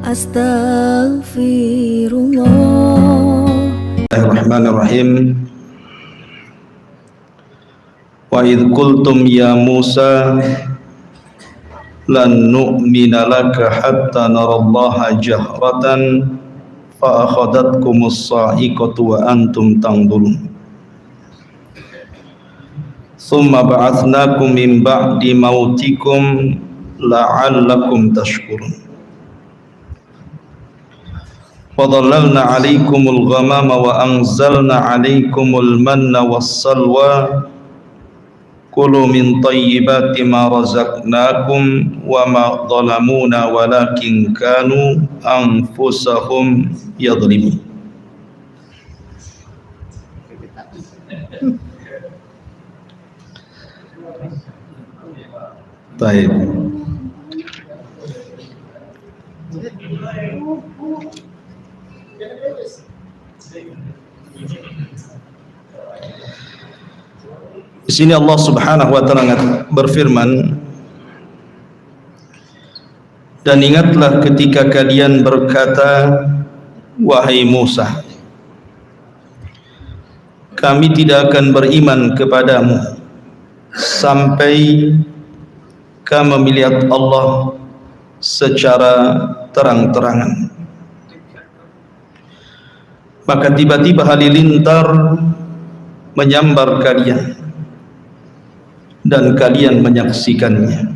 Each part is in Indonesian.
Astaghfirullah. Bismillahirrahmanirrahim. Wa idh qultum ya Musa lan nu'mina laka hatta narallaha jahratan fa akhadhatkumus sa'iqatu wa antum tanzurun. Tsumma ba'atsnakum min ba'di mautikum la'allakum tashkurun. وَظَلَّلْنَا عَلَيْكُمُ الْغَمَامَ وَأَنزَلْنَا عَلَيْكُمُ الْمَنَّ وَالسَّلْوَىٰ كُلُوا مِنْ طَيِّبَاتِ مَا رَزَقْنَاكُمْ وَمَا ظَلَمُونَا وَلَكِنْ كَانُوا أَنفُسَهُمْ يَظْلِمُونَ. Baik. Di sini Allah Subhanahu wa taala berfirman, dan ingatlah ketika kalian berkata, wahai Musa, kami tidak akan beriman kepadamu sampai kami melihat Allah secara terang-terangan. Maka tiba-tiba halilintar menyambar kalian dan kalian menyaksikannya.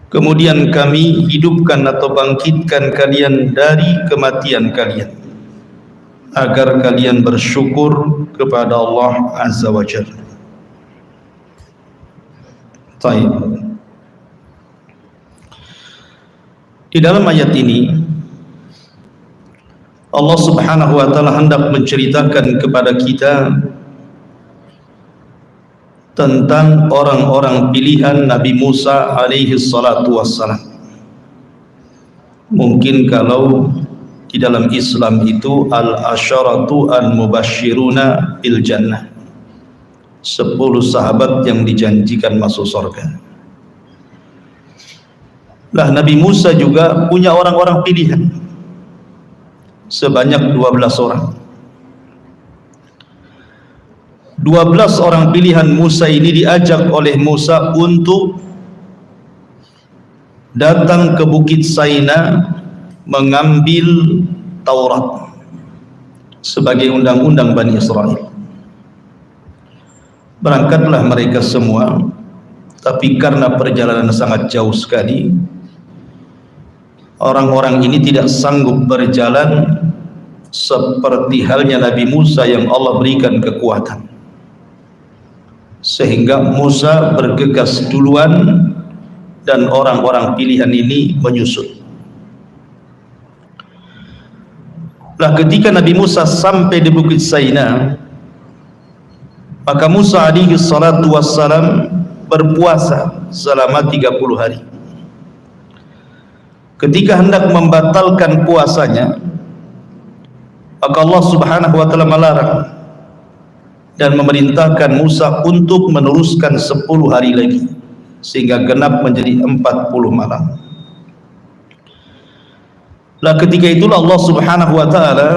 Kemudian kami hidupkan atau bangkitkan kalian dari kematian kalian agar kalian bersyukur kepada Allah Azza wa Jalla. Baik. Di dalam ayat ini Allah Subhanahu wa taala hendak menceritakan kepada kita tentang orang-orang pilihan Nabi Musa alaihi salatu wassalam. Mungkin kalau di dalam Islam itu al-asyaratu al-mubasyiruna bil jannah, 10 sahabat yang dijanjikan masuk surga. Lah Nabi Musa juga punya orang-orang pilihan sebanyak 12 orang. 12 orang pilihan Musa ini diajak oleh Musa untuk datang ke Bukit Saina mengambil Taurat sebagai undang-undang Bani Israel. Berangkatlah mereka semua, tapi karena perjalanan sangat jauh sekali, orang-orang ini tidak sanggup berjalan seperti halnya Nabi Musa yang Allah berikan kekuatan. Sehingga Musa bergegas duluan dan orang-orang pilihan ini menyusul. Lah ketika Nabi Musa sampai di Bukit Saina, maka Musa alaihi salatu wassalam berpuasa selama 30 hari. Ketika hendak membatalkan puasanya, maka Allah Subhanahu wa taala melarang dan memerintahkan Musa untuk meneruskan 10 hari lagi sehingga genap menjadi 40 malam. Lah ketika itulah Allah Subhanahu wa taala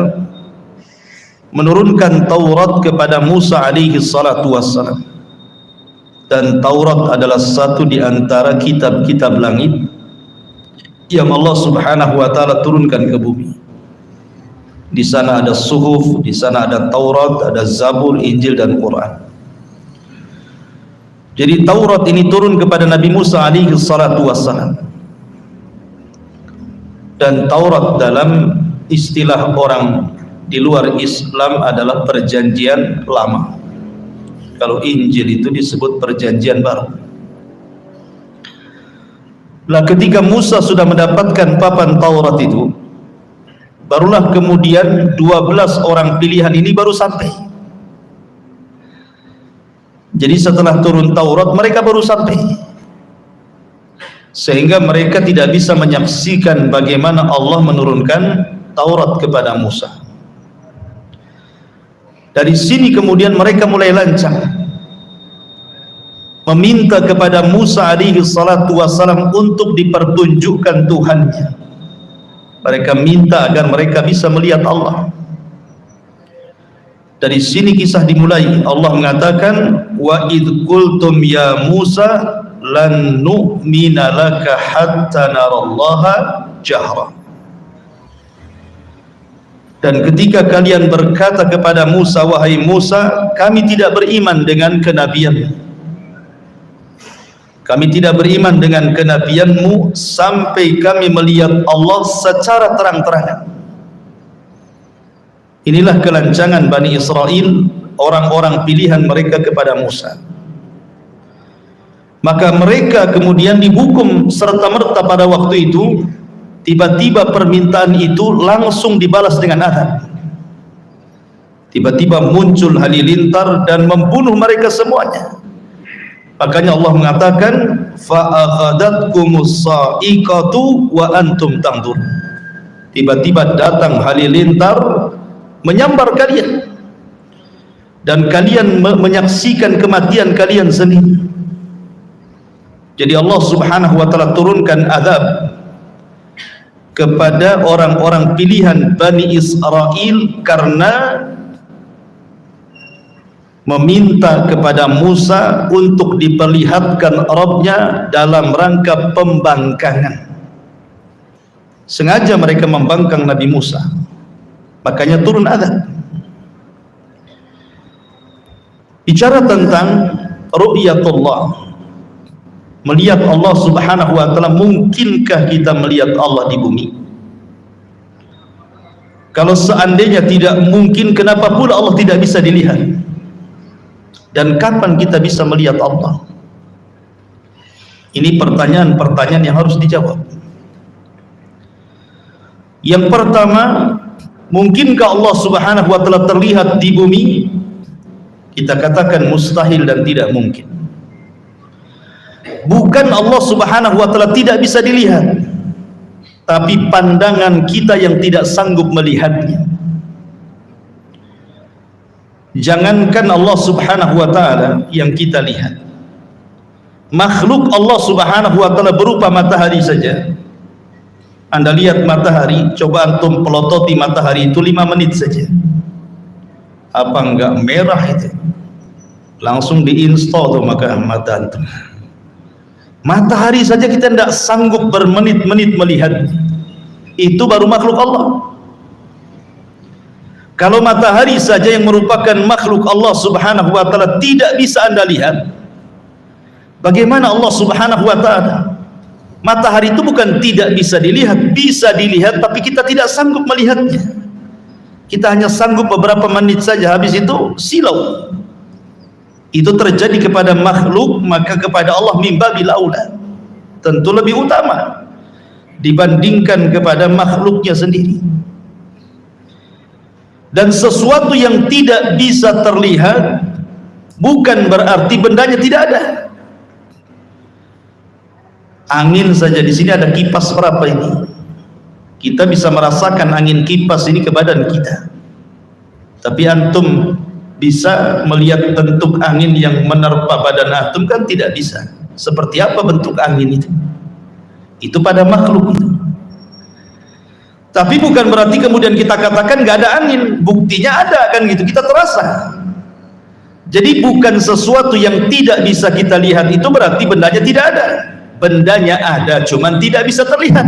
menurunkan Taurat kepada Musa alaihi salatu wassalam. Dan Taurat adalah satu di antara kitab-kitab langit yang Allah Subhanahu wa taala turunkan ke bumi. Di sana ada Suhuf, di sana ada Taurat, ada Zabur, Injil dan Quran. Jadi Taurat ini turun kepada Nabi Musa alaihi salatu wassalam. Dan Taurat dalam istilah orang di luar Islam adalah perjanjian lama. Kalau Injil itu disebut perjanjian baru. Lah ketika Musa sudah mendapatkan papan Taurat itu, barulah kemudian 12 orang pilihan ini baru sampai. Jadi setelah turun Taurat mereka baru sampai, sehingga mereka tidak bisa menyaksikan bagaimana Allah menurunkan Taurat kepada Musa. Dari sini kemudian mereka mulai lancang. meminta kepada Musa alaihi salatu wassalam untuk dipertunjukkan Tuhannya. Mereka minta agar mereka bisa melihat Allah. Dari sini kisah dimulai. Allah mengatakan, wa idh qultum ya Musa lan nu'mina laka hatta narallaha jahra. Dan ketika kalian berkata kepada Musa, wahai Musa, kami tidak beriman dengan kenabianmu, kami tidak beriman dengan kenabianmu sampai kami melihat Allah secara terang-terangan. Inilah kelancangan Bani Israel, orang-orang pilihan mereka kepada Musa. Maka mereka kemudian dihukum serta-merta pada waktu itu. Tiba-tiba permintaan itu langsung dibalas dengan azab. Tiba-tiba muncul halilintar dan membunuh mereka semuanya. Makanya Allah mengatakan, fa'akhadatkumus sa'iqatu wa antum tanzur. Tiba-tiba datang halilintar menyambar kalian dan kalian menyaksikan kematian kalian sendiri. Jadi Allah Subhanahu wa taala turunkan azab kepada orang-orang pilihan Bani Israel karena meminta kepada Musa untuk diperlihatkan Rabbnya dalam rangka pembangkangan. Sengaja mereka membangkang Nabi Musa, makanya turun azab. Bicara tentang ru'yatullah, melihat Allah Subhanahu wa taala, mungkinkah kita melihat Allah di bumi? Kalau seandainya tidak mungkin, kenapa pula Allah tidak bisa dilihat? Dan kapan kita bisa melihat Allah? Ini pertanyaan-pertanyaan yang harus dijawab. Yang pertama, mungkinkah Allah Subhanahu wa taala terlihat di bumi? Kita katakan mustahil dan tidak mungkin. Bukan Allah Subhanahu wa taala tidak bisa dilihat, tapi pandangan kita yang tidak sanggup melihatnya. Jangankan Allah Subhanahu wa taala yang kita lihat, makhluk Allah Subhanahu wa taala berupa matahari saja. Anda lihat matahari, coba antum pelototi matahari itu 5 menit saja. Apa enggak merah itu? Langsung diinstal tuh maka mata antum. Matahari saja kita tidak sanggup bermenit-menit melihat. Itu baru makhluk Allah. Kalau matahari saja yang merupakan makhluk Allah Subhanahu wa taala tidak bisa Anda lihat, bagaimana Allah Subhanahu wa taala? Matahari itu bukan tidak bisa dilihat, tapi kita tidak sanggup melihatnya. Kita hanya sanggup beberapa menit saja, habis itu silau. Itu terjadi kepada makhluk, maka kepada Allah mimba bil aula, tentu lebih utama dibandingkan kepada makhluknya sendiri. Dan sesuatu yang tidak bisa terlihat bukan berarti bendanya tidak ada. Angin saja, di sini ada kipas berapa ini? Kita bisa merasakan angin kipas ini ke badan kita. Tapi antum bisa melihat bentuk angin yang menerpa badan antum kan tidak bisa. Seperti apa bentuk angin itu? Itu pada makhluk itu. Tapi bukan berarti kemudian kita katakan nggak ada angin, buktinya ada kan gitu, kita terasa. Jadi bukan sesuatu yang tidak bisa kita lihat itu berarti bendanya tidak ada. Bendanya ada, cuman tidak bisa terlihat.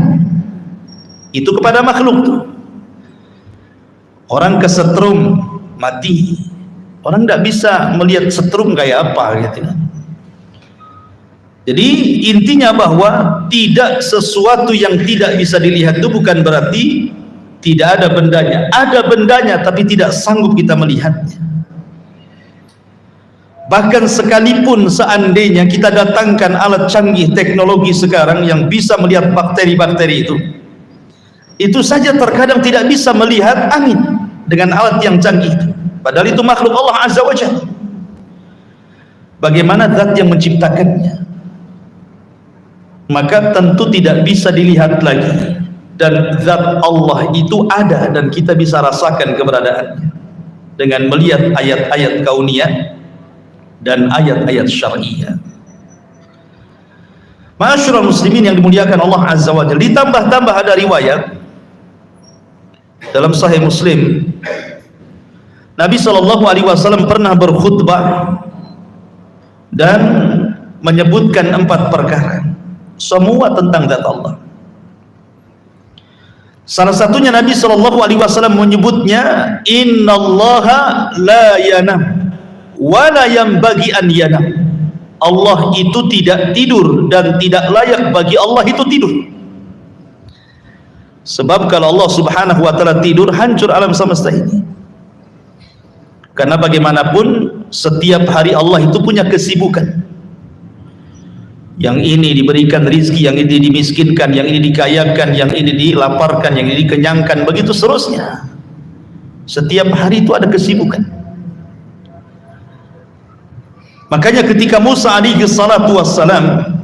Itu kepada makhluk tuh. Orang kesetrum mati, orang nggak bisa melihat setrum kayak apa gitu. Jadi intinya bahwa tidak sesuatu yang tidak bisa dilihat itu bukan berarti tidak ada bendanya. Ada bendanya tapi tidak sanggup kita melihatnya. Bahkan sekalipun seandainya kita datangkan alat canggih teknologi sekarang yang bisa melihat bakteri-bakteri itu saja terkadang tidak bisa melihat angin dengan alat yang canggih itu. Padahal itu makhluk Allah Azza wa Jalla. Bagaimana zat yang menciptakannya? Maka tentu tidak bisa dilihat lagi, dan zat Allah itu ada dan kita bisa rasakan keberadaannya dengan melihat ayat-ayat kauniyah dan ayat-ayat syar'iyah. Ma'asyiral muslimin yang dimuliakan Allah Azza wa Jalla, ditambah-tambah ada riwayat dalam Sahih Muslim, Nabi SAW pernah berkhutbah dan menyebutkan 4 perkara, semua tentang zat Allah. Salah satunya Nabi SAW menyebutnya, innallaha la yanam wa la yanbaghi an yanam. Allah itu tidak tidur dan tidak layak bagi Allah itu tidur. Sebab kalau Allah Subhanahu wa taala tidur, hancur alam semesta ini. Karena bagaimanapun setiap hari Allah itu punya kesibukan. Yang ini diberikan rizki, yang ini dimiskinkan, yang ini dikayakan, yang ini dilaparkan, yang ini dikenyangkan, begitu seterusnya. Setiap hari itu ada kesibukan. Makanya ketika Musa alaihi salatu wassalam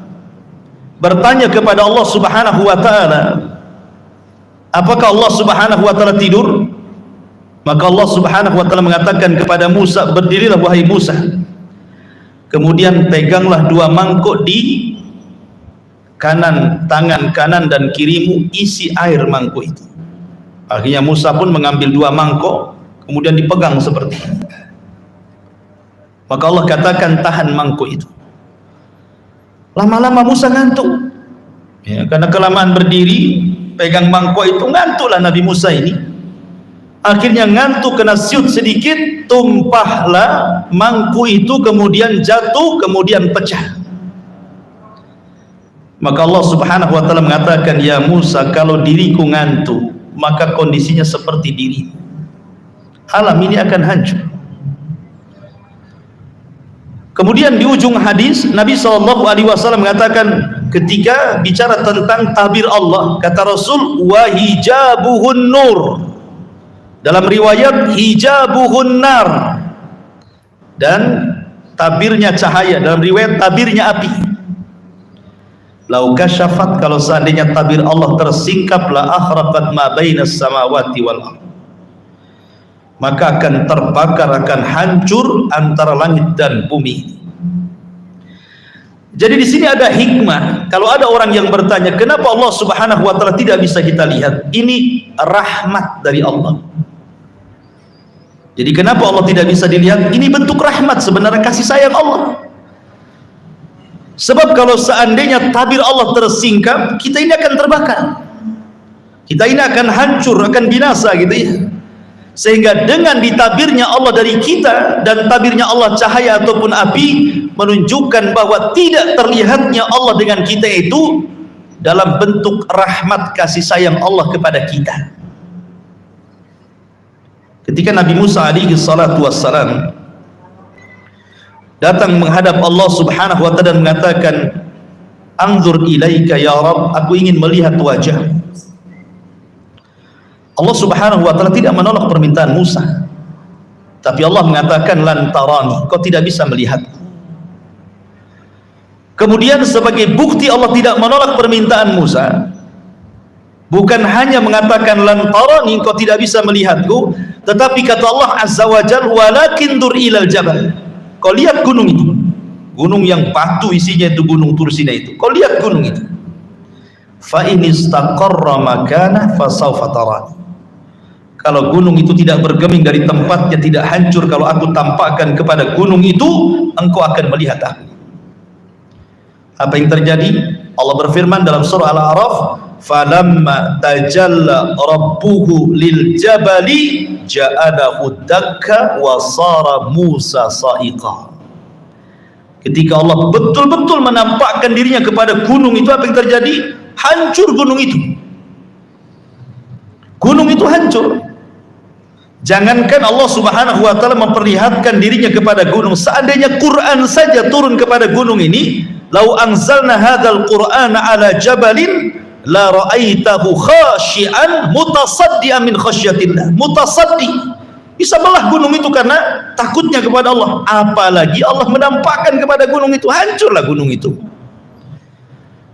bertanya kepada Allah Subhanahu wa taala, apakah Allah Subhanahu wa taala tidur? Maka Allah Subhanahu wa taala mengatakan kepada Musa, berdirilah wahai Musa. Kemudian peganglah 2 mangkuk di kanan, tangan kanan dan kirimu, isi air mangkuk itu. Akhirnya Musa pun mengambil 2 mangkuk, kemudian dipegang seperti ini. Maka Allah katakan, tahan mangkuk itu. Lama-lama Musa ngantuk, ya, karena kelamaan berdiri pegang mangkuk itu, ngantuklah Nabi Musa ini. Akhirnya ngantuk, kena siut sedikit, tumpahlah mangkuk itu, kemudian jatuh, kemudian pecah. Maka Allah Subhanahu wa taala mengatakan, ya Musa, kalau diriku ngantuk, maka kondisinya seperti dirimu. Alam ini akan hancur. Kemudian di ujung hadis Nabi SAW mengatakan, ketika bicara tentang tabir Allah, kata Rasul, wa hijabuhun nur. Dalam riwayat hijabuhun nar, dan tabirnya cahaya. Dalam riwayat tabirnya api. Lau kasyafat, kalau seandainya tabir Allah tersingkap, la akhraqat ma bainas samawati wal ardh, maka akan terbakar, akan hancur antara langit dan bumi. Jadi di sini ada hikmah. Kalau ada orang yang bertanya, kenapa Allah Subhanahu wa taala tidak bisa kita lihat? Ini rahmat dari Allah. Jadi kenapa Allah tidak bisa dilihat? Ini bentuk rahmat, sebenarnya kasih sayang Allah. Sebab kalau seandainya tabir Allah tersingkap, kita ini akan terbakar, kita ini akan hancur, akan binasa gitu ya. Sehingga dengan ditabirnya Allah dari kita, dan tabirnya Allah cahaya ataupun api, menunjukkan bahwa tidak terlihatnya Allah dengan kita itu dalam bentuk rahmat kasih sayang Allah kepada kita. Ketika Nabi Musa alaihi salatu wassalam datang menghadap Allah Subhanahu wa taala dan mengatakan, anzur ilaika ya Rabb, aku ingin melihat wajah. Allah Subhanahu wa taala tidak menolak permintaan Musa, tapi Allah mengatakan, lan tarani, kau tidak bisa melihat. Kemudian sebagai bukti Allah tidak menolak permintaan Musa, bukan hanya mengatakan lan tarani, kau tidak bisa melihatku, tetapi kata Allah Azza wa Jalla, walakin dur ilal jabal, kau lihat gunung itu, gunung yang batu isinya itu, gunung Tursina itu, kau lihat gunung itu. Fa in istaqarra makana fa sawfa tarani, kalau gunung itu tidak bergeming dari tempatnya, tidak hancur, kalau aku tampakkan kepada gunung itu, engkau akan melihat aku. Apa yang terjadi? Allah berfirman dalam surah Al-A'raf, falamma tajalla rabbuhu lil jabali ja'alahu dakka wa sara Musa sa'iqa. Ketika Allah betul-betul menampakkan dirinya kepada gunung itu, apa yang terjadi? Hancur gunung itu. Gunung itu hancur. Jangankan Allah Subhanahu wa taala memperlihatkan dirinya kepada gunung, seandainya Quran saja turun kepada gunung ini, lau anzalna hadzal qur'ana ala jabalin la ra'aitahu khashi'an mutasaddian min khasyatillah. Mutasaddi, bisa belah gunung itu karena takutnya kepada Allah. Apalagi Allah menampakkan kepada gunung itu, hancurlah gunung itu.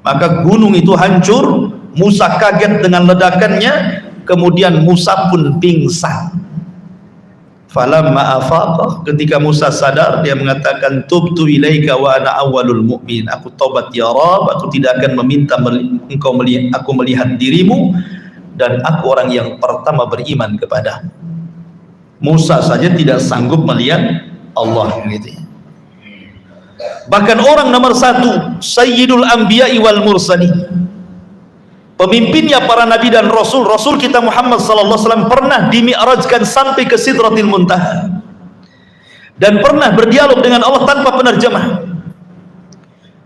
Maka gunung itu hancur, Musa kaget dengan ledakannya, kemudian Musa pun pingsan. Falamma afaqa, ketika Musa sadar, dia mengatakan, tubtu ilaika wa ana awwalul mu'min. Aku taubat ya Rabb, aku tidak akan meminta aku melihat dirimu, dan aku orang yang pertama beriman kepada. Musa saja tidak sanggup melihat Allah gitu. Bahkan orang nomor satu, Sayyidul Anbiya'i wal Mursalin, pemimpinnya para nabi dan rasul, Rasul kita Muhammad sallallahu alaihi wasallam pernah dimi'rajkan sampai ke Sidratil Muntaha dan pernah berdialog dengan Allah tanpa penerjemah.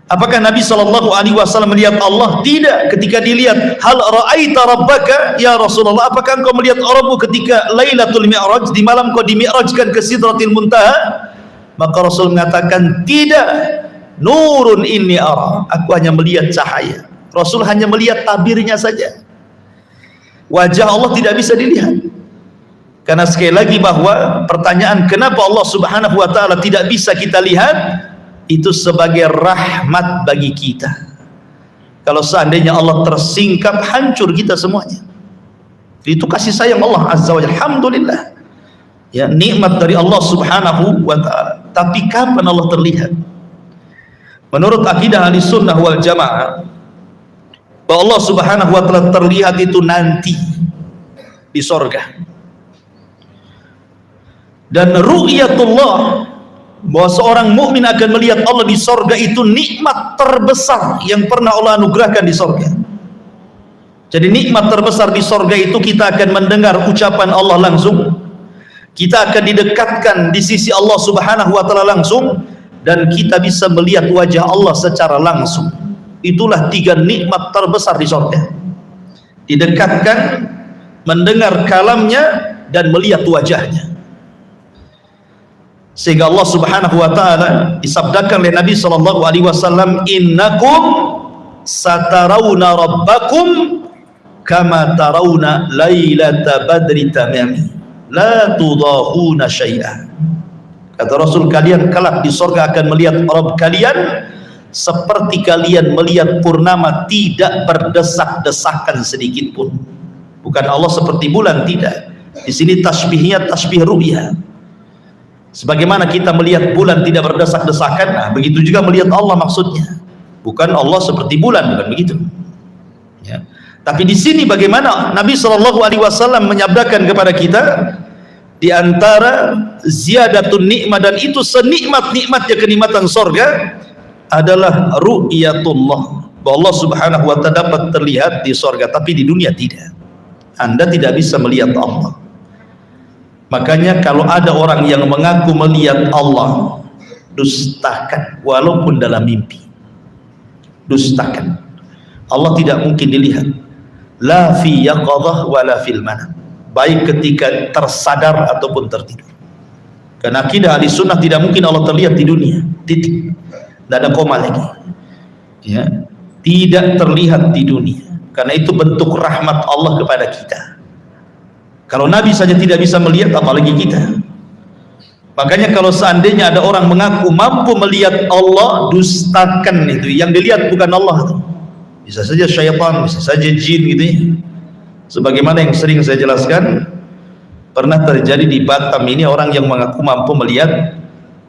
Apakah Nabi sallallahu alaihi wasallam melihat Allah? Tidak. Ketika dilihat, hal ra'aita rabbaka ya Rasulullah, apakah engkau melihat Rabbmu ketika Lailatul Mi'raj, di malam kau dimi'rajkan ke Sidratil Muntaha? Maka Rasul mengatakan, tidak, nurun inni ara, aku hanya melihat cahaya. Rasul hanya melihat tabirnya saja. Wajah Allah tidak bisa dilihat. Karena sekali lagi bahwa pertanyaan kenapa Allah Subhanahu wa taala tidak bisa kita lihat, itu sebagai rahmat bagi kita. Kalau seandainya Allah tersingkap, hancur kita semuanya. Itu kasih sayang Allah Azza wa Jalla. Alhamdulillah. Ya, nikmat dari Allah Subhanahu wa taala. Tapi kapan Allah terlihat? Menurut akidah Ahlussunnah wal Jamaah, bahwa Allah Subhanahu wa taala terlihat itu nanti di sorga. Dan ru'yatullah, bahwa seorang mukmin akan melihat Allah di sorga, itu nikmat terbesar yang pernah Allah anugerahkan di sorga. Jadi nikmat terbesar di sorga itu kita akan mendengar ucapan Allah langsung, kita akan didekatkan di sisi Allah Subhanahu wa taala langsung, dan kita bisa melihat wajah Allah secara langsung. Itulah tiga nikmat terbesar di surga. Didekatkan, mendengar kalamnya, dan melihat wajahnya. Sehingga Allah Subhanahu wa taala disabdakan oleh Nabi sallallahu alaihi wasallam, innakum satarawna rabbakum kama tarawna lailata badri tamami la tudahuna syai'an. Kata Rasul, kalian kelak di surga akan melihat Rabb kalian seperti kalian melihat purnama, tidak berdesak-desakan sedikit pun. Bukan Allah seperti bulan, tidak. Di sini tasbihnya tasbih ru'ya. Sebagaimana kita melihat bulan tidak berdesak-desakan, nah, begitu juga melihat Allah maksudnya. Bukan Allah seperti bulan, bukan begitu. Ya. Tapi di sini bagaimana Nabi Shallallahu Alaihi Wasallam menyabdakan kepada kita, di antara ziyadatun nikmat, dan itu senikmat-nikmatnya kenikmatan sorga, adalah ru'yatullah, bahwa Allah Subhanahu wa taala dapat terlihat di sorga, tapi di dunia tidak. Anda tidak bisa melihat Allah. Makanya kalau ada orang yang mengaku melihat Allah, dustakan walaupun dalam mimpi. Dustakan. Allah tidak mungkin dilihat. La fi yaqadhah wa la fil manam. Baik ketika tersadar ataupun tertidur. Karena akidah Ahlussunnah tidak mungkin Allah terlihat di dunia. Titik. Tidak ada koma lagi. Ya, tidak terlihat di dunia. Karena itu bentuk rahmat Allah kepada kita. Kalau Nabi saja tidak bisa melihat, apalagi kita. Makanya kalau seandainya ada orang mengaku mampu melihat Allah, dustakan itu. Yang dilihat bukan Allah. Bisa saja syaitan, bisa saja jin gitu ya. Sebagaimana yang sering saya jelaskan, pernah terjadi di Batam ini orang yang mengaku mampu melihat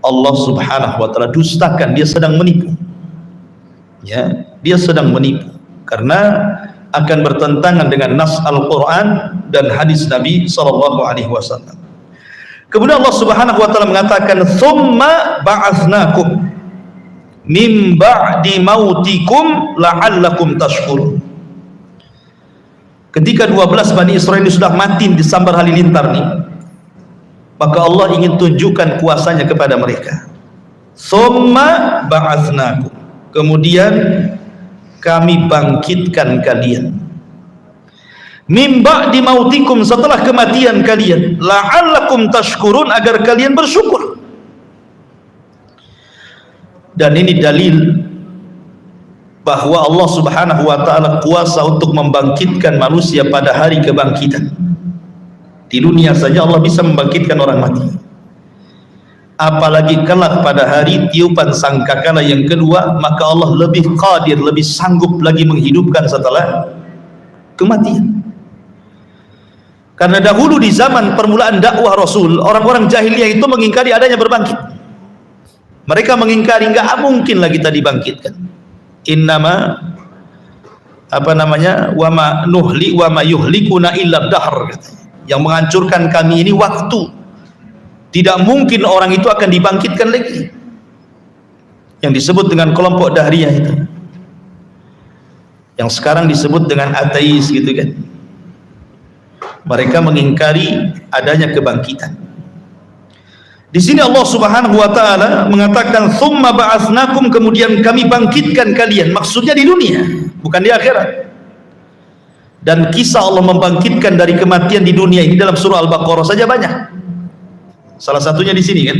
Allah Subhanahu wa taala, dustakan, dia sedang menipu. Ya, dia sedang menipu karena akan bertentangan dengan nas Al-Qur'an dan hadis Nabi sallallahu alaihi wasallam. Kemudian Allah Subhanahu wa taala mengatakan, "Tsumma ba'atsnakum min ba'di mautikum la'allakum tashkurun." Ketika 12 Bani Israil sudah mati di Sambar Halilintar nih, maka Allah ingin tunjukkan kuasanya kepada mereka. Tsumma ba'atsnakum, kemudian kami bangkitkan kalian. Min ba'di mautikum, setelah kematian kalian, la'allakum tashkurun, agar kalian bersyukur. Dan ini dalil bahwa Allah Subhanahu wa taala kuasa untuk membangkitkan manusia pada hari kebangkitan. Di dunia saja Allah bisa membangkitkan orang mati, apalagi kelak pada hari tiupan sangkakala yang kedua, maka Allah lebih qadir, lebih sanggup lagi menghidupkan setelah kematian. Karena dahulu di zaman permulaan dakwah Rasul, orang-orang jahiliyah itu mengingkari adanya berbangkit. Mereka mengingkari, enggak mungkin lah kita dibangkitkan. Innama wa ma yuhlikuna illa dahr. Yang menghancurkan kami ini waktu. Tidak mungkin orang itu akan dibangkitkan lagi. Yang disebut dengan kelompok Dahriyah itu, yang sekarang disebut dengan ateis gitu kan. Mereka mengingkari adanya kebangkitan. Di sini Allah Subhanahu wa taala mengatakan tsumma ba'atsnakum, kemudian kami bangkitkan kalian, maksudnya di dunia, bukan di akhirat. Dan kisah Allah membangkitkan dari kematian di dunia ini dalam surah Al-Baqarah saja banyak. Salah satunya di sini kan,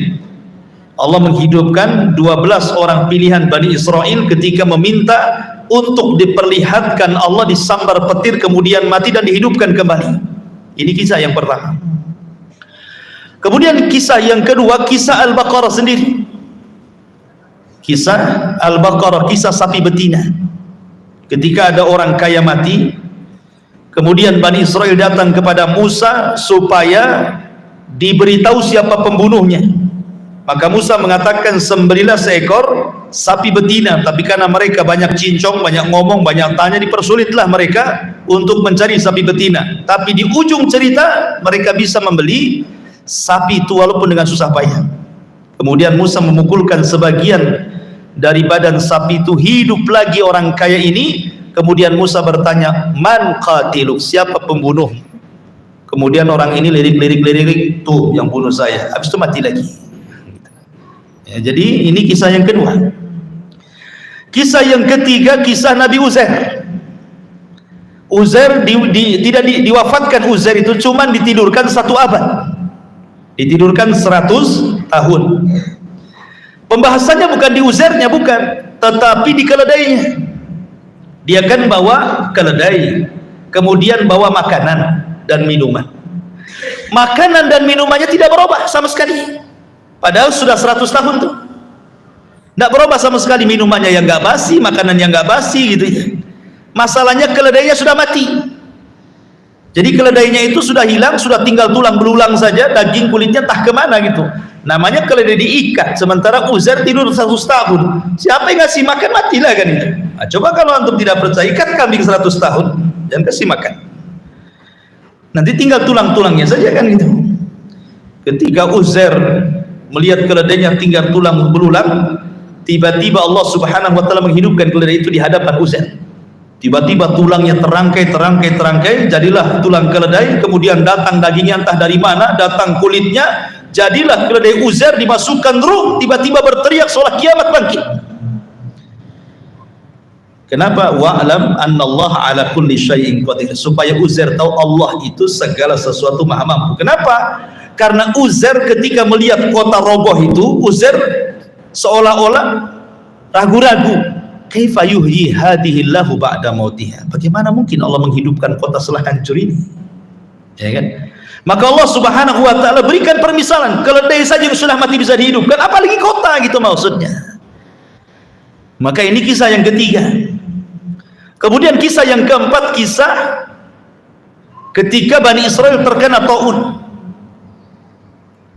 Allah menghidupkan 12 orang pilihan Bani Israel ketika meminta untuk diperlihatkan Allah disambar petir kemudian mati dan dihidupkan kembali. Ini kisah yang pertama. Kemudian kisah yang kedua, kisah Al-Baqarah sendiri. Kisah Al-Baqarah, kisah sapi betina. Ketika ada orang kaya mati, kemudian Bani Israel datang kepada Musa supaya diberitahu siapa pembunuhnya. Maka Musa mengatakan, sembelilah seekor sapi betina. Tapi karena mereka banyak cincong, banyak ngomong, banyak tanya, dipersulitlah mereka untuk mencari sapi betina. Tapi di ujung cerita mereka bisa membeli sapi itu walaupun dengan susah payah. Kemudian Musa memukulkan sebagian dari badan sapi itu, hidup lagi orang kaya ini. Kemudian Musa bertanya, man qatiluk, siapa pembunuh? Kemudian orang ini lirik, tuh yang bunuh saya. Habis itu mati lagi. Ya, jadi ini kisah yang kedua. Kisah yang ketiga, kisah Nabi Uzair. Uzair tidak diwafatkan. Uzair itu cuma ditidurkan 1 abad, ditidurkan 100 tahun. Pembahasannya bukan di Uzairnya, bukan, tetapi di keledainya. Dia kan bawa keledai, kemudian bawa makanan dan minuman. Makanan dan minumannya tidak berubah sama sekali. Padahal sudah 100 tahun tuh, tidak berubah sama sekali. Minumannya yang nggak basi, makanan yang nggak basi gitu ya. Masalahnya keledainya sudah mati. Jadi keledainya itu sudah hilang, sudah tinggal tulang belulang saja, daging kulitnya entah kemana gitu. Namanya keledai diikat. Sementara Uzair tidur 100 tahun. Siapa yang ngasih makan, matilah kan itu. Nah, coba kalau antum tidak percaya, ikat kambing 100 tahun, jangan kasih makan. Nanti tinggal tulang-tulangnya saja kan gitu. Ketika Uzair melihat keledainya tinggal tulang belulang, tiba-tiba Allah Subhanahu wa taala menghidupkan keledai itu di hadapan Uzair. Tiba-tiba tulangnya terangkai, jadilah tulang keledai. Kemudian datang dagingnya entah dari mana, datang kulitnya, jadilah keledai Uzair, dimasukkan ruh, tiba-tiba berteriak seolah kiamat bangkit. Kenapa? Wa'lam annallaha ala kulli syai'in qadir, supaya Uzair tahu Allah itu segala sesuatu maha mampu. Kenapa? Karena Uzair ketika melihat kota roboh itu, Uzair seolah-olah ragu-ragu. Kaifa yuhyi hadhillahu ba'da mautiha? Bagaimana mungkin Allah menghidupkan kota setelah hancur ini? Ya kan? Maka Allah Subhanahu wa taala berikan permisalan, keledai saja sudah mati bisa dihidupkan, apalagi kota gitu maksudnya. Maka ini kisah yang ketiga. Kemudian kisah yang keempat, kisah ketika Bani Israel terkena taun,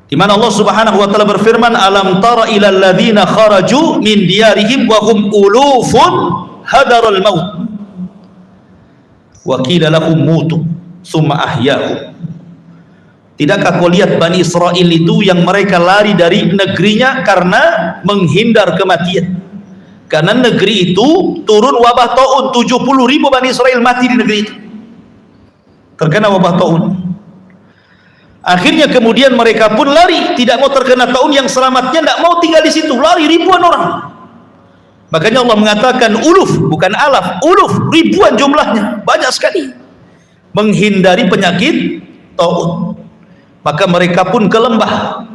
di mana Allah Subhanahu wa taala berfirman, alam tara ilal ladzina kharaju min diyarihim wa hum ulufun hadarul maut wa qila lahum mutu tsumma ahyahum. Tidakkah kau lihat Bani Israel itu yang mereka lari dari negerinya karena menghindar kematian? Karena negeri itu turun wabah taun, 70.000 Bani Israel mati di negeri itu terkena wabah taun. Akhirnya kemudian mereka pun lari, tidak mau terkena taun, yang selamatnya tidak mau tinggal di situ, lari ribuan orang. Makanya Allah mengatakan uluf, bukan alaf, uluf, ribuan jumlahnya, banyak sekali menghindari penyakit taun. Maka mereka pun ke lembah.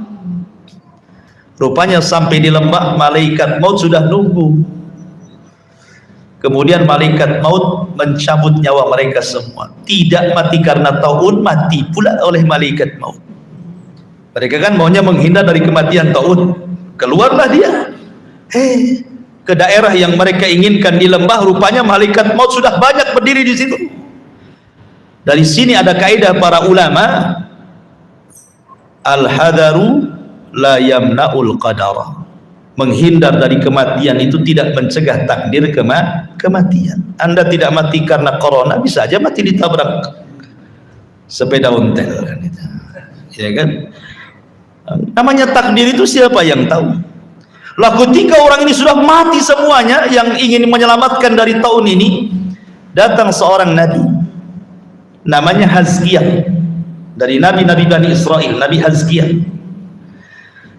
Rupanya sampai di lembah, malaikat maut sudah nunggu. Kemudian malaikat maut mencabut nyawa mereka semua. Tidak mati karena taun, mati pula oleh malaikat maut. Mereka kan maunya menghindar dari kematian taun. Keluarlah dia ke daerah yang mereka inginkan di lembah. Rupanya malaikat maut sudah banyak berdiri di situ. Dari sini ada kaidah para ulama, al-hadaru la yamna'ul qadara. Menghindar dari kematian itu tidak mencegah takdir kematian. Anda tidak mati karena corona, bisa aja mati ditabrak sepeda ontel kan itu. Ya kan? Namanya takdir itu siapa yang tahu? Lah ketika orang ini sudah mati semuanya yang ingin menyelamatkan dari tahun ini, datang seorang nabi namanya Hazkiyah, dari nabi-nabi Bani Israel, Nabi Hazkiyah.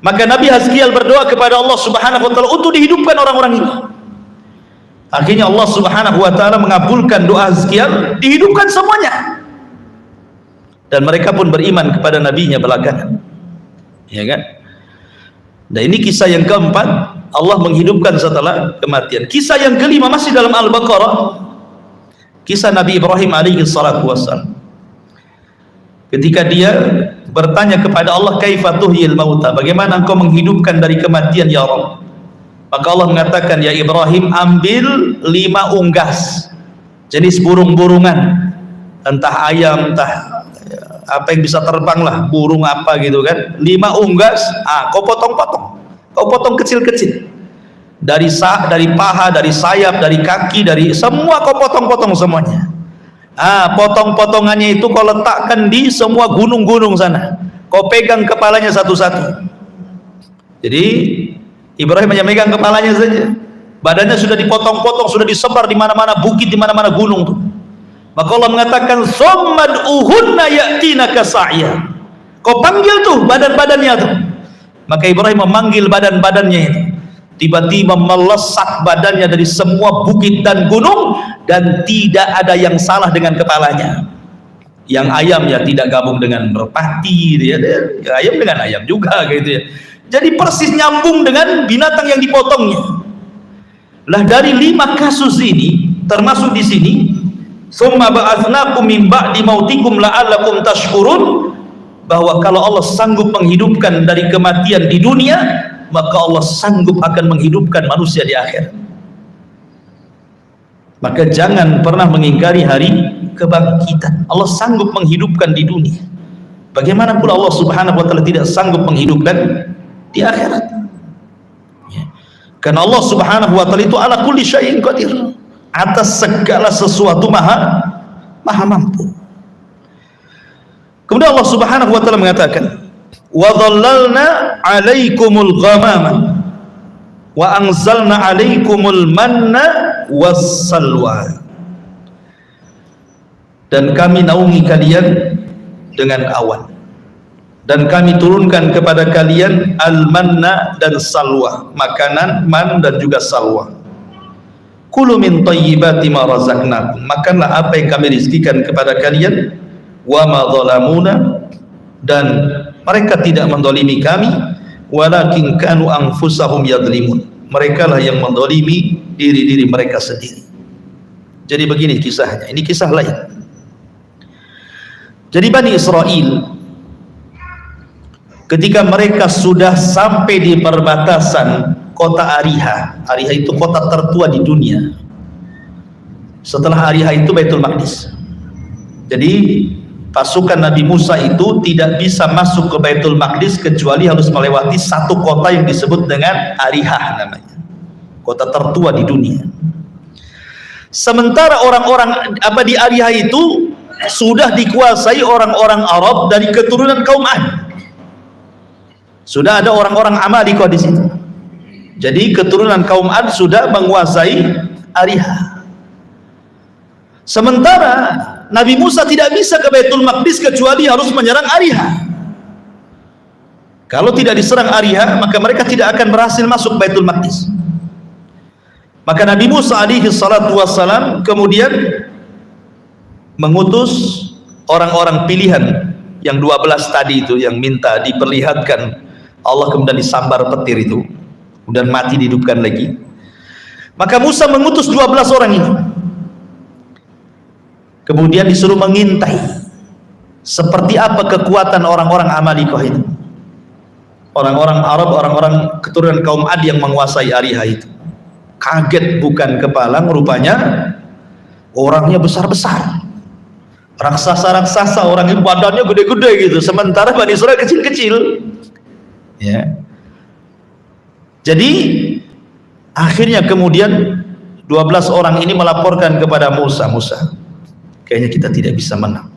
Maka Nabi Hazkiyah berdoa kepada Allah Subhanahu wa taala untuk dihidupkan orang-orang ini. Akhirnya Allah Subhanahu wa taala mengabulkan doa Hazkiyah, dihidupkan semuanya. Dan mereka pun beriman kepada nabinya belakangan. Ya kan? Nah, ini kisah yang keempat, Allah menghidupkan setelah kematian. Kisah yang kelima masih dalam Al-Baqarah, kisah Nabi Ibrahim alaihi salatu wassalam. Ketika dia bertanya kepada Allah, kaifa tuhyil mauta, bagaimana engkau menghidupkan dari kematian ya Rabb? Maka Allah mengatakan, ya Ibrahim, ambil 5 unggas jenis burung-burungan, entah ayam, entah apa yang bisa terbang lah, burung apa gitu kan, 5 unggas, kau potong-potong, kau potong kecil-kecil, dari paha, dari sayap, dari kaki, dari semua kau potong-potong semuanya. Potong-potongannya itu kau letakkan di semua gunung-gunung sana, kau pegang kepalanya satu-satu. Jadi Ibrahim hanya megang kepalanya saja, badannya sudah dipotong-potong, sudah disebar di mana-mana bukit, di mana-mana gunung tuh. Maka Allah mengatakan, "Tsummad uhunna ya'tinaka sa'ya." Kau panggil tuh badan-badannya tuh. Maka Ibrahim memanggil badan-badannya itu. Tiba-tiba melesat badannya dari semua bukit dan gunung, dan tidak ada yang salah dengan kepalanya. Yang ayam ya tidak gabung dengan merpati, ya ayam dengan ayam juga gitu ya. Jadi persis nyambung dengan binatang yang dipotongnya. Lah dari 5 kasus ini, termasuk di sini, summa ba'atsnakum min ba'di mautikum la'allakum tashkurun, bahwa kalau Allah sanggup menghidupkan dari kematian di dunia, maka Allah sanggup akan menghidupkan manusia di akhir. Maka jangan pernah mengingkari hari kebangkitan. Allah sanggup menghidupkan di dunia, bagaimana pula Allah Subhanahu wa taala tidak sanggup menghidupkan di akhirat. Karena Allah Subhanahu wa taala itu ala kulli syai'in qadir, atas segala sesuatu maha mampu. Kemudian Allah Subhanahu wa taala mengatakan, wa dhallalna 'alaikumul ghamama wa anzalna 'alaikumul manna wassalwa. Dan kami naungi kalian dengan awan, dan kami turunkan kepada kalian al-manna dan salwa, makanan man dan juga salwa. Kulu min thayyibati ma razaqnakum, makanlah apa yang kami rizkikan kepada kalian. Wa ma zalamuna, dan mereka tidak mendolimi kami, walakin kanu anfusahum yadlimun, mereka lah yang mendolimi diri-diri mereka sendiri. Jadi begini kisahnya, ini kisah lain. Jadi Bani Israel ketika mereka sudah sampai di perbatasan kota Ariha, Ariha itu kota tertua di dunia. Setelah Ariha itu Baitul Maqdis. Jadi pasukan Nabi Musa itu tidak bisa masuk ke Baitul Maqdis kecuali harus melewati satu kota yang disebut dengan Ariha namanya, kota tertua di dunia. Sementara orang-orang di Ariha itu sudah dikuasai orang-orang Arab dari keturunan kaum Ad. Sudah ada orang-orang Amalikoh di situ. Jadi keturunan kaum Ad sudah menguasai Ariha. Sementara Nabi Musa tidak bisa ke Baitul Maqdis kecuali harus menyerang Ariha. Kalau tidak diserang Ariha, maka mereka tidak akan berhasil masuk Baitul Maqdis. Maka Nabi Musa alaihi salatu wassalam kemudian mengutus orang-orang pilihan yang 12 tadi itu, yang minta diperlihatkan Allah, kemudian disambar petir itu, kemudian mati dihidupkan lagi. Maka Musa mengutus 12 orang ini, kemudian disuruh mengintai seperti apa kekuatan orang-orang Amalikoh itu, orang-orang Arab, orang-orang keturunan kaum Ad yang menguasai Ariha itu. Kaget bukan kepalang, rupanya orangnya besar-besar, raksasa-raksasa, orang yang badannya gede-gede gitu, sementara Bani Israel kecil-kecil. Ya. Jadi akhirnya kemudian 12 orang ini melaporkan kepada Musa, kayaknya kita tidak bisa menang.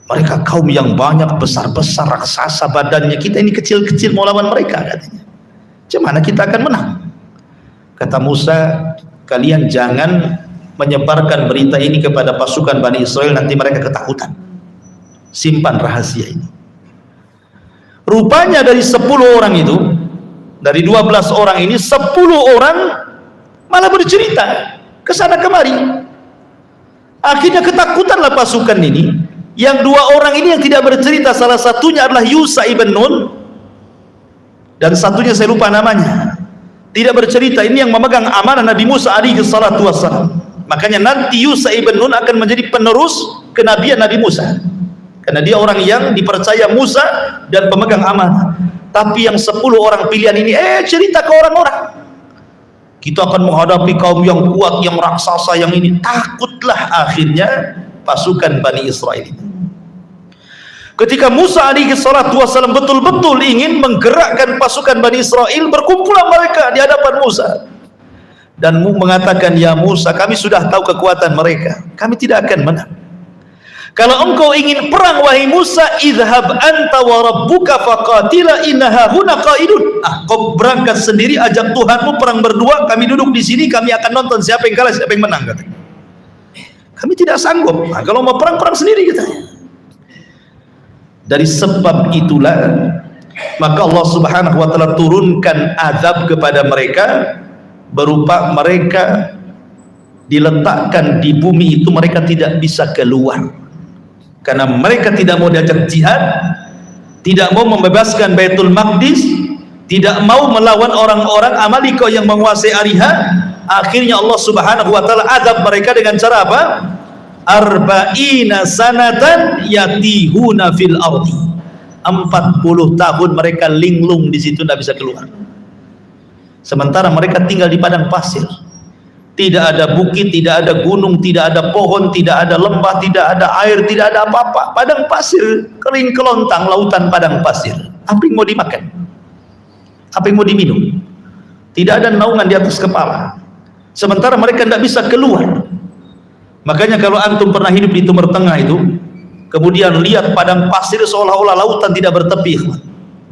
Mereka kaum yang banyak, besar-besar, raksasa badannya, kita ini kecil-kecil mau lawan mereka, katanya. Gimana kita akan menang? Kata Musa, kalian jangan menyebarkan berita ini kepada pasukan Bani Israel, nanti mereka ketakutan. Simpan rahasia ini. Rupanya dari 10 orang itu, dari 12 orang ini, 10 orang malah bercerita ke sana kemari. Akhirnya ketakutanlah pasukan ini. Yang 2 orang ini yang tidak bercerita, salah satunya adalah Yusha ibn Nun, dan satunya saya lupa namanya, tidak bercerita. Ini yang memegang amanah Nabi Musa alaihi salatu wassalam. Makanya nanti Yusha ibn Nun akan menjadi penerus kenabian Nabi Musa, karena dia orang yang dipercaya Musa dan pemegang amanah. Tapi yang 10 orang pilihan ini cerita ke orang-orang, kita akan menghadapi kaum yang kuat, yang raksasa, yang ini. Takutlah akhirnya pasukan Bani Israel ini. Ketika Musa alaihi salatu wassalam betul-betul ingin menggerakkan pasukan Bani Israel, berkumpulan mereka di hadapan Musa dan mengatakan, ya Musa, kami sudah tahu kekuatan mereka, kami tidak akan menang. Kalau engkau ingin perang, wahai Musa, idhab anta wa rabbuka faqatila innaha huna qaidun. Kau berangkat sendiri, ajak Tuhanmu perang berdua, kami duduk di sini, kami akan nonton siapa yang kalah, siapa yang menang, katanya. Kami tidak sanggup. Kalau mau perang, perang sendiri, katanya. Dari sebab itulah maka Allah Subhanahu wa taala turunkan azab kepada mereka, berupa mereka diletakkan di bumi itu, mereka tidak bisa keluar karena mereka tidak mau diajak jihad, tidak mau membebaskan Baitul Maqdis, tidak mau melawan orang-orang Amalika yang menguasai Ariha. Akhirnya Allah Subhanahu wa taala azab mereka dengan cara apa? Arba'ina sanatan yatihuna fil ardi. 40 tahun mereka linglung di situ, tidak bisa keluar. Sementara mereka tinggal di padang pasir. Tidak ada bukit, tidak ada gunung, tidak ada pohon, tidak ada lembah, tidak ada air, tidak ada apa-apa. Padang pasir, kering kelontang, lautan padang pasir. Apa yang mau dimakan? Apa yang mau diminum? Tidak ada naungan di atas kepala. Sementara mereka tidak bisa keluar. Makanya kalau antum pernah hidup di Timur Tengah itu, kemudian lihat padang pasir seolah-olah lautan tidak bertepi,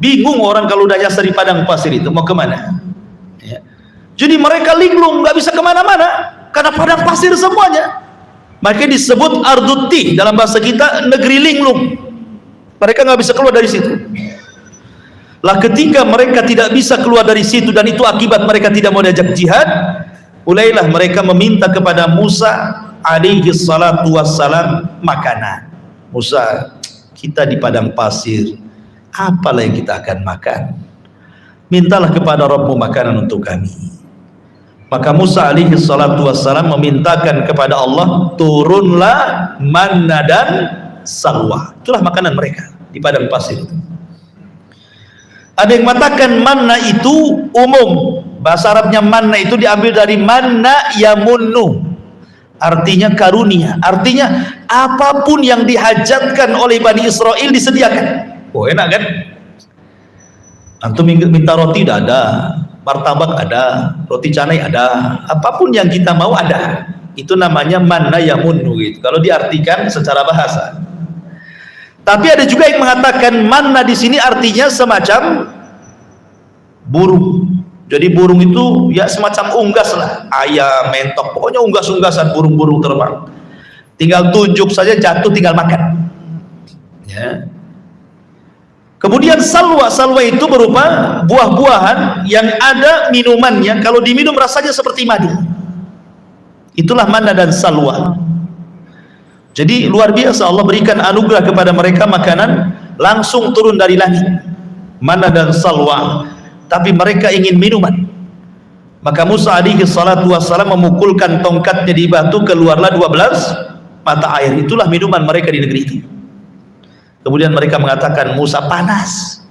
bingung orang kalau udah nyasar di padang pasir itu mau kemana ya. Jadi mereka linglung, nggak bisa kemana-mana karena padang pasir semuanya. Makanya disebut arduti dalam bahasa kita, negeri linglung. Mereka nggak bisa keluar dari situ. Lah ketika mereka tidak bisa keluar dari situ, dan itu akibat mereka tidak mau diajak jihad, mulailah mereka meminta kepada Musa alaihi salatu wassalam makanan. Musa, kita di padang pasir, apalah yang kita akan makan? Mintalah kepada Rabbmu makanan untuk kami. Maka Musa alaihi salatu wassalam memintakan kepada Allah, turunlah manna dan salwa. Itulah makanan mereka di padang pasir itu. Ada yang mengatakan manna itu umum, bahasa Arabnya manna itu diambil dari manna yamunnu, artinya karunia, artinya apapun yang dihajatkan oleh Bani Israel disediakan. Enak kan? Antum minta roti udah ada, martabak ada, roti canai ada, apapun yang kita mau ada. Itu namanya manna yamunnu gitu, kalau diartikan secara bahasa. Tapi ada juga yang mengatakan manna di sini artinya semacam burung. Jadi burung itu ya semacam unggas lah, ayam, mentok, pokoknya unggas-unggasan, burung-burung terbang. Tinggal tunjuk saja, jatuh tinggal makan. Ya. Kemudian salwa, salwa itu berupa buah-buahan yang ada minumannya, kalau diminum rasanya seperti madu. Itulah manna dan salwa. Jadi luar biasa, Allah berikan anugerah kepada mereka, makanan langsung turun dari langit, manna dan salwa. Tapi mereka ingin minuman. Maka Musa alaihi salatu wassalam memukulkan tongkatnya di batu, keluarlah 12 mata air. Itulah minuman mereka di negeri itu. Kemudian mereka mengatakan, Musa, panas,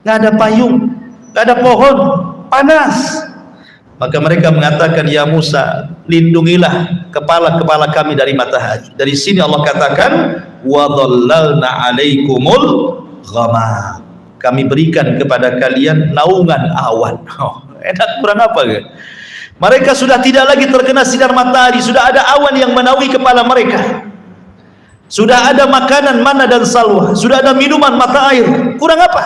nggak ada payung, nggak ada pohon, panas. Maka mereka mengatakan, ya Musa, lindungilah kepala-kepala kami dari matahari. Dari sini Allah katakan, wa dhallalna 'alaikumul ghamam. Kami berikan kepada kalian naungan awan. Enak kurang apa ke? Mereka sudah tidak lagi terkena sinar matahari, sudah ada awan yang menaungi kepala mereka. Sudah ada makanan manna dan salwa, sudah ada minuman mata air. Kurang apa?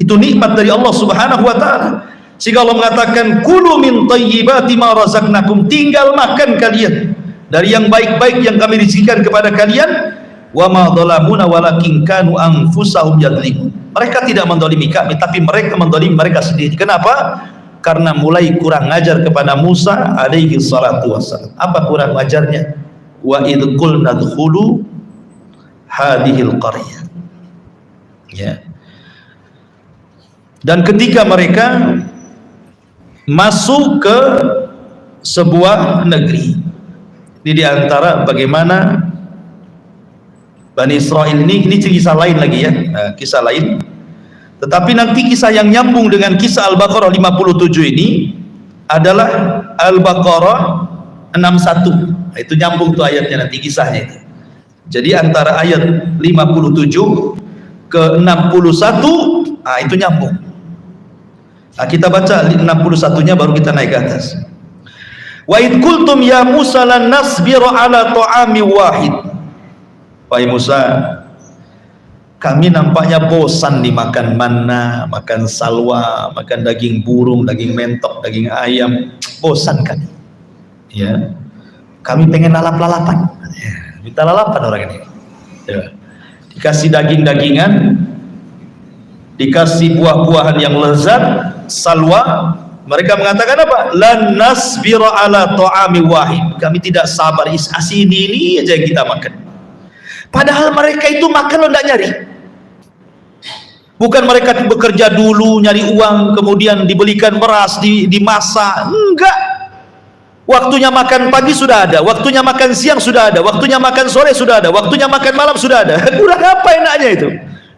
Itu nikmat dari Allah Subhanahu wa taala. Sehingga Allah mengatakan, kulu min thayyibati ma razaqnakum, tinggal makan kalian dari yang baik-baik yang kami rizkikan kepada kalian. Wa ma dhalamuna walakin kanu anfusahum yadhlimun. Mereka tidak mendolimi kami, tapi mereka mendolimi mereka sendiri. Kenapa? Karena mulai kurang ajar kepada Musa alaihi salatu wassalam. Apa kurang ajarnya? Wa idh qulna dkhulu hadhil qaryah. Ya. Dan ketika mereka masuk ke sebuah negeri, ini diantara bagaimana Bani Israel ini kisah lain lagi ya, kisah lain. Tetapi nanti kisah yang nyambung dengan kisah Al-Baqarah 57 ini adalah Al-Baqarah 61. Itu nyambung tuh ayatnya nanti kisahnya itu. Jadi antara ayat 57 ke 61, itu nyambung. Kita baca 61-nya baru kita naik ke atas. Wa id qultum ya Musa lan nasbiru ala ta'ami wahid. Wahai Musa, kami nampaknya bosan dimakan manna, makan salwa, makan daging burung, daging mentok, daging ayam. Bosan kami. Ya. Kami pengen lalap-lalapan. Ya, minta lalapan orang ini. Ya. Dikasih daging-dagingan, dikasih buah-buahan yang lezat, salwa. Mereka mengatakan apa? Lan nasbira ala ta'ami wahid. Kami tidak sabar, asih ini aja yang kita makan. Padahal mereka itu makan lo tidak nyari. Bukan mereka bekerja dulu nyari uang, kemudian dibelikan beras, dimasak. Enggak. Waktunya makan pagi sudah ada, waktunya makan siang sudah ada, waktunya makan sore sudah ada, waktunya makan malam sudah ada. Kurang apa enaknya itu?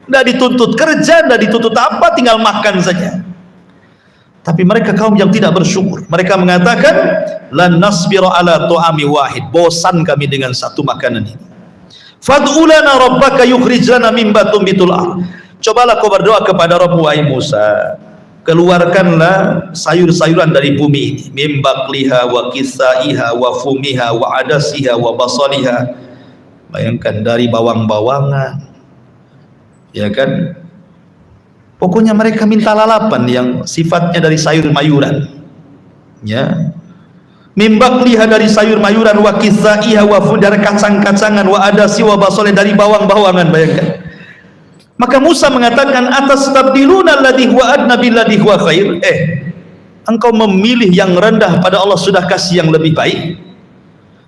Tidak dituntut kerja, tidak dituntut apa, tinggal makan saja. Tapi mereka kaum yang tidak bersyukur. Mereka mengatakan, lan nasbira ala ta'ami wahid. Bosan kami dengan satu makanan ini. Fad'u lana rabbaka yukhrij lana mimma tumbitul ardh. Cobalah kau berdoa kepada Rabb wahai Musa. Keluarkanlah sayur-sayuran dari bumi ini. Mim baqliha wa kisaiha wa fumiha wa adasiha wa basaliha. Bayangkan dari bawang-bawangan. Ya kan? Pokoknya mereka minta lalapan yang sifatnya dari sayur-mayuran. Ya. Mimbakliha dari sayur-mayuran, wa kisaiha wa dari kacang-kacangan, wa adasi wa basole dari bawang-bawangan. Bayangkan. Maka Musa mengatakan, atastabdiluna alladhi huwa adna billadhi huwa khair. Engkau memilih yang rendah pada Allah sudah kasih yang lebih baik.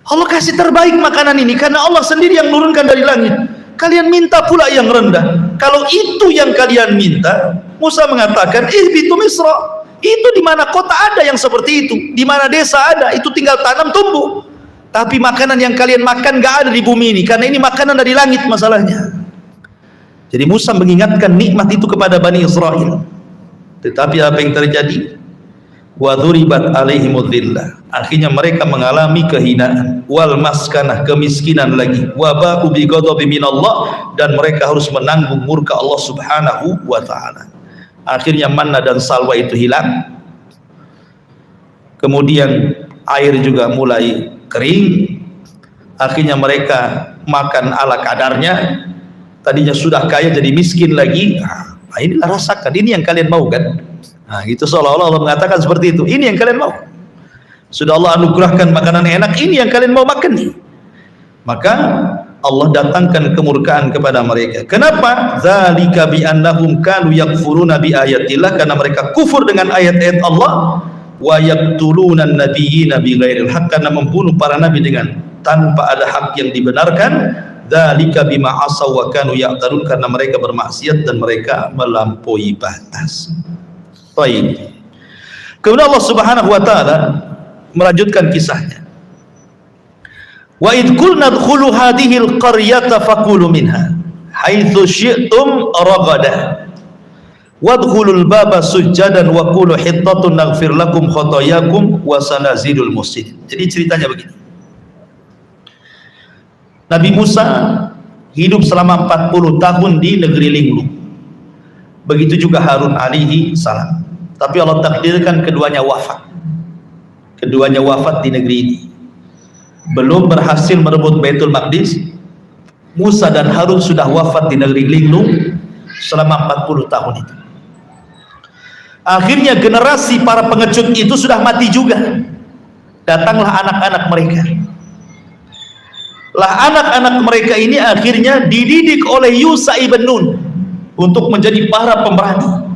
Allah kasih terbaik makanan ini karena Allah sendiri yang menurunkan dari langit. Kalian minta pula yang rendah. Kalau itu yang kalian minta, Musa mengatakan, ihbitu Misra. Itu di mana kota ada yang seperti itu, di mana desa ada, itu tinggal tanam tumbuh. Tapi makanan yang kalian makan gak ada di bumi ini, karena ini makanan dari langit masalahnya. Jadi Musa mengingatkan nikmat itu kepada Bani Israel. Tetapi apa yang terjadi? Wa dhuribat alaihimudz dhillah. Akhirnya mereka mengalami kehinaan, wal maskanah, kemiskinan lagi, wa ba'u bi ghadabi minallah, dan mereka harus menanggung murka Allah Subhanahu wa taala. Akhirnya manna dan salwa itu hilang. Kemudian air juga mulai kering. Akhirnya mereka makan ala kadarnya. Tadinya sudah kaya jadi miskin lagi. Nah, inilah rasakan, ini yang kalian mau kan? Nah, itu seolah-olah Allah mengatakan seperti itu. Ini yang kalian mau. Sudah Allah anugerahkan makanan enak, ini yang kalian mau makan nih. Maka Allah datangkan kemurkaan kepada mereka. Kenapa? Dzalika bi annahum kanu yakfuruna bi ayatillah, karena mereka kufur dengan ayat-ayat Allah, wa yaqtuluna an-nabiyyina bighairil haqq, karena membunuh para nabi dengan tanpa ada hak yang dibenarkan. Dzalika bima asaw wa kanu ya'tadun, karena mereka bermaksiat dan mereka melampaui batas. Baik. Kemudian Allah Subhanahu wa taala melanjutkan kisahnya. Wa id qulna dkhulu hadhil qaryata faqulu minha haitsu syi'tum ragada. Wadkhulul baba sujjadan wa qulu hittatun naghfir lakum khotoyakum wa sanazidul muhsinin. Jadi ceritanya begini. Nabi Musa hidup selama 40 tahun di negeri linglung. Begitu juga Harun alaihi salam. Tapi Allah takdirkan keduanya wafat. Keduanya wafat di negeri ini. Belum berhasil merebut Baitul Maqdis, Musa dan Harun sudah wafat di negeri linglung selama 40 tahun itu. Akhirnya generasi para pengecut itu sudah mati juga. Datanglah anak-anak mereka. Lah anak-anak mereka ini akhirnya dididik oleh Yusha ibn Nun untuk menjadi para pemberani.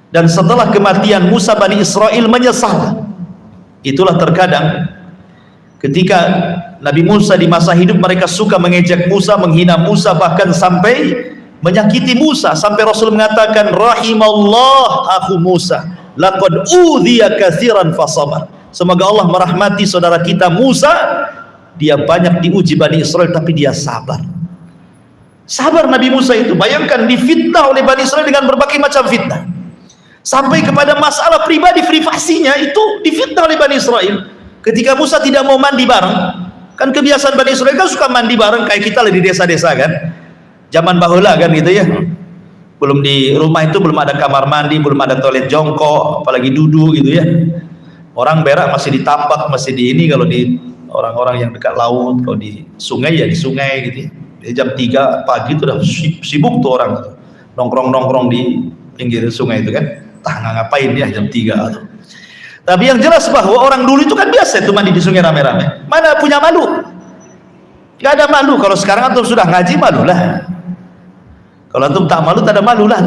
Dan setelah kematian Musa, Bani Israel menyesal. Itulah terkadang ketika Nabi Musa di masa hidup mereka suka mengejek Musa, menghina Musa, bahkan sampai menyakiti Musa, sampai Rasul mengatakan rahimallah akhu Musa laqad udhiya katsiran fasabar. Semoga Allah merahmati saudara kita Musa, dia banyak diuji Bani Israel tapi dia sabar. Sabar Nabi Musa itu, bayangkan difitnah oleh Bani Israel dengan berbagai macam fitnah, sampai kepada masalah pribadi privasinya itu difitnah oleh Bani Israel. Ketika Musa tidak mau mandi bareng, kan kebiasaan Bani Israel kan suka mandi bareng kayak kita di desa-desa kan, zaman bahula kan gitu ya. Belum di rumah itu belum ada kamar mandi, belum ada toilet jongkok, apalagi duduk gitu ya. Orang berak masih di tapak, masih di ini, kalau di orang-orang yang dekat laut, kalau di sungai ya di sungai gitu ya. Jam 3 pagi itu udah sibuk tuh orang tuh, nongkrong-nongkrong di pinggir sungai itu kan. Ngapain dia jam 3 tuh. Tapi yang jelas bahwa orang dulu itu kan biasa itu mandi di sungai rame-rame. Mana punya malu? Gak ada malu. Kalau sekarang antum sudah ngaji, malu lah. Kalau antum tak malu, tak ada malu lah.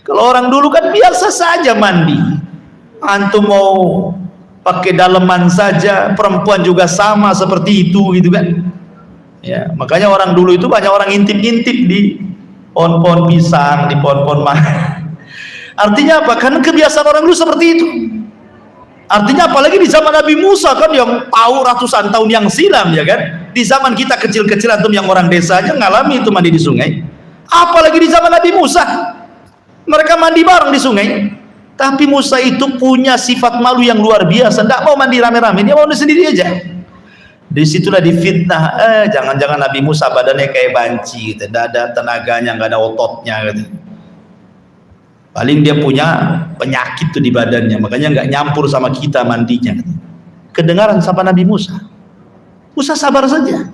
Kalau orang dulu kan biasa saja mandi. Antum mau pakai daleman saja, perempuan juga sama seperti itu gitu kan. Ya, makanya orang dulu itu banyak orang ngintip-ngintip di pohon-pohon pisang, di pohon-pohon mangga. Artinya apa? Karena kebiasaan orang dulu seperti itu. Artinya apalagi di zaman Nabi Musa kan, yang tahu ratusan tahun yang silam ya kan. Di zaman kita kecil-kecil antum yang orang desa aja ngalami itu mandi di sungai. Apalagi di zaman Nabi Musa, mereka mandi bareng di sungai. Tapi Musa itu punya sifat malu yang luar biasa, tidak mau mandi rame-rame, dia mau mandi sendiri aja. Disitulah difitnah, jangan-jangan Nabi Musa badannya kayak banci gitu, tidak ada tenaganya, nggak ada ototnya gitu. Paling dia punya penyakit tuh di badannya, makanya nggak nyampur sama kita mandinya. Kedengaran sama Nabi Musa. Musa sabar saja.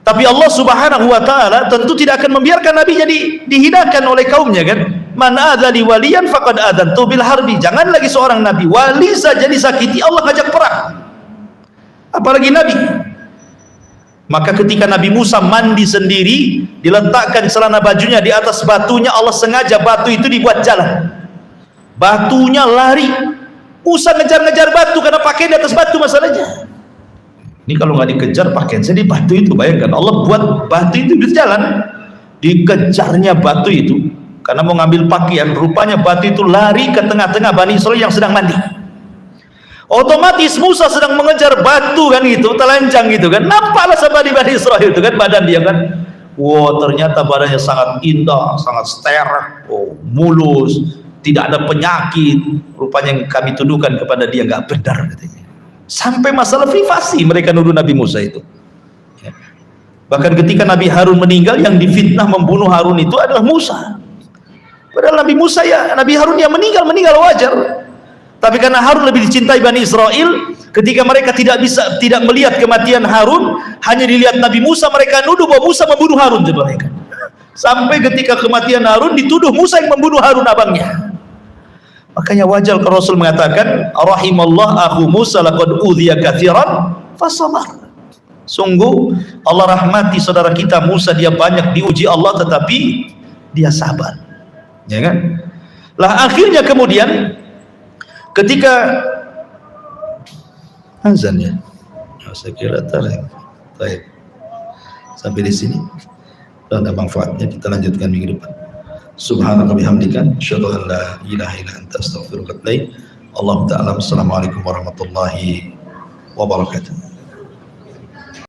Tapi Allah Subhanahu wa taala tentu tidak akan membiarkan nabinya dihinakan oleh kaumnya kan. Man adzali waliyan faqad adzantu bil harbi. Jangan lagi seorang nabi wali saja disakiti, Allah ngajak perang. Apalagi nabi. Maka ketika Nabi Musa mandi sendiri, diletakkan celana bajunya di atas batunya, Allah sengaja batu itu dibuat jalan. Batunya lari. Musa ngejar-ngejar batu karena pakaian di atas batu masalahnya. Ini kalau nggak dikejar pakaian saya di batu itu, bayangkan Allah buat batu itu berjalan. Dikejarnya batu itu karena mau ngambil pakaian, rupanya batu itu lari ke tengah-tengah Bani Israil yang sedang mandi. Otomatis Musa sedang mengejar batu kan gitu, telanjang gitu kan. Nampaklah sama Bani Israil itu kan badan dia kan. Wow, ternyata badannya sangat indah, sangat steril, mulus, tidak ada penyakit. Rupanya yang kami tuduhkan kepada dia nggak benar katanya. Sampai masalah privasi mereka nuduh Nabi Musa itu. Ya. Bahkan ketika Nabi Harun meninggal, yang difitnah membunuh Harun itu adalah Musa. Padahal Nabi Musa ya, Nabi Harun yang meninggal wajar. Tapi karena Harun lebih dicintai Bani Israel, ketika mereka tidak melihat kematian Harun, hanya dilihat Nabi Musa, mereka nuduh bahwa Musa membunuh Harun. Sampai ketika kematian Harun, dituduh Musa yang membunuh Harun abangnya. Makanya wajar kalau Rasul mengatakan rahimallah akhu Musa laqad udhiya katsiran fasabar. Sungguh Allah rahmati saudara kita Musa, dia banyak diuji Allah tetapi dia sabar. Ya kan? Lah akhirnya kemudian ketika azan ya, saya kira baik sampai di sini dan ada manfaatnya, kita lanjutkan minggu depan. Subhanaka bihamdika asyhadu an la ilaha illa anta astaghfiruka wa atubu ilaik. Allahu ta'ala. Assalamualaikum warahmatullahi wabarakatuh.